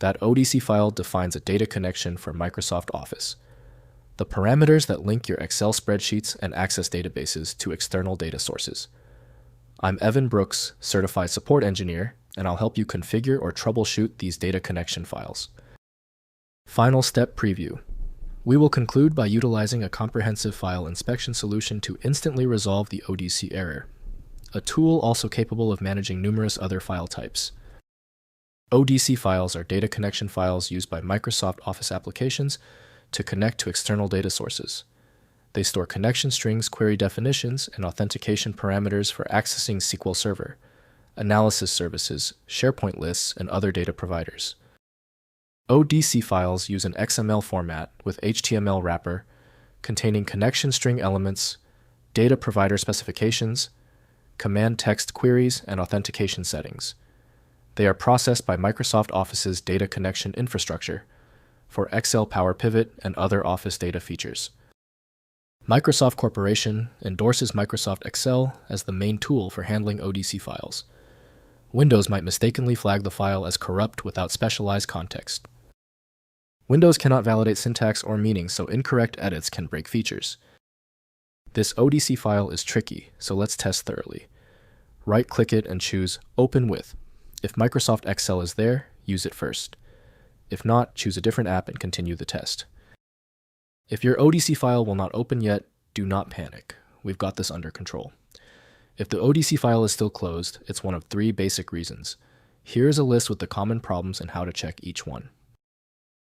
That ODC file defines a data connection for Microsoft Office, the parameters that link your Excel spreadsheets and Access databases to external data sources. I'm Evan Brooks, Certified Support Engineer, and I'll help you configure or troubleshoot these data connection files. Final step preview. We will conclude by utilizing a comprehensive file inspection solution to instantly resolve the ODC error, a tool also capable of managing numerous other file types. ODC files are data connection files used by Microsoft Office applications to connect to external data sources. They store connection strings, query definitions, and authentication parameters for accessing SQL Server, analysis services, SharePoint lists, and other data providers. ODC files use an XML format with HTML wrapper containing connection string elements, data provider specifications, command text queries, and authentication settings. They are processed by Microsoft Office's data connection infrastructure for Excel PowerPivot and other Office data features. Microsoft Corporation endorses Microsoft Excel as the main tool for handling ODC files. Windows might mistakenly flag the file as corrupt without specialized context. Windows cannot validate syntax or meaning, so incorrect edits can break features. This ODC file is tricky, so let's test thoroughly. Right-click it and choose Open With. If Microsoft Excel is there, use it first. If not, choose a different app and continue the test. If your ODC file will not open yet, do not panic. We've got this under control. If the ODC file is still closed, it's one of 3 basic reasons. Here is a list with the common problems and how to check each one.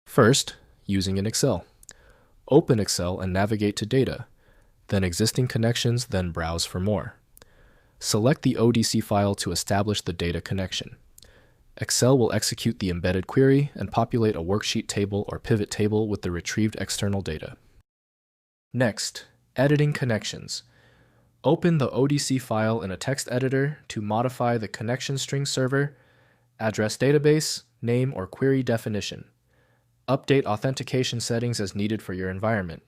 First, using an Excel. Open Excel and navigate to Data, then Existing Connections, then Browse for more. Select the ODC file to establish the data connection. Excel will execute the embedded query and populate a worksheet table or pivot table with the retrieved external data. Next, editing connections. Open the ODC file in a text editor to modify the connection string server, address database, name, or query definition. Update authentication settings as needed for your environment.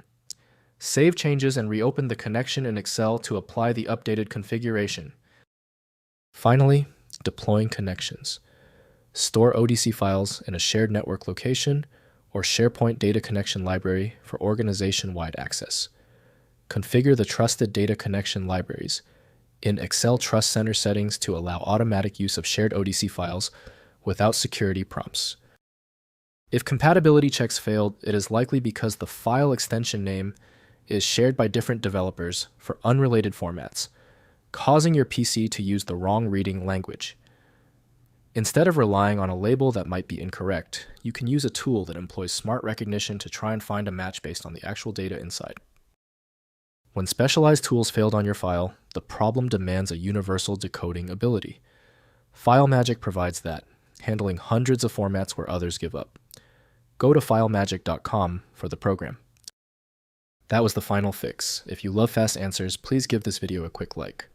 Save changes and reopen the connection in Excel to apply the updated configuration. Finally, deploying connections. Store ODC files in a shared network location or SharePoint data connection library for organization-wide access. Configure the trusted data connection libraries in Excel Trust Center settings to allow automatic use of shared ODC files without security prompts. If compatibility checks failed, it is likely because the file extension name is shared by different developers for unrelated formats, causing your PC to use the wrong reading language. Instead of relying on a label that might be incorrect, you can use a tool that employs smart recognition to try and find a match based on the actual data inside. When specialized tools failed on your file, the problem demands a universal decoding ability. FileMagick provides that, handling hundreds of formats where others give up. Go to filemagic.com for the program. That was the final fix. If you love fast answers, please give this video a quick like.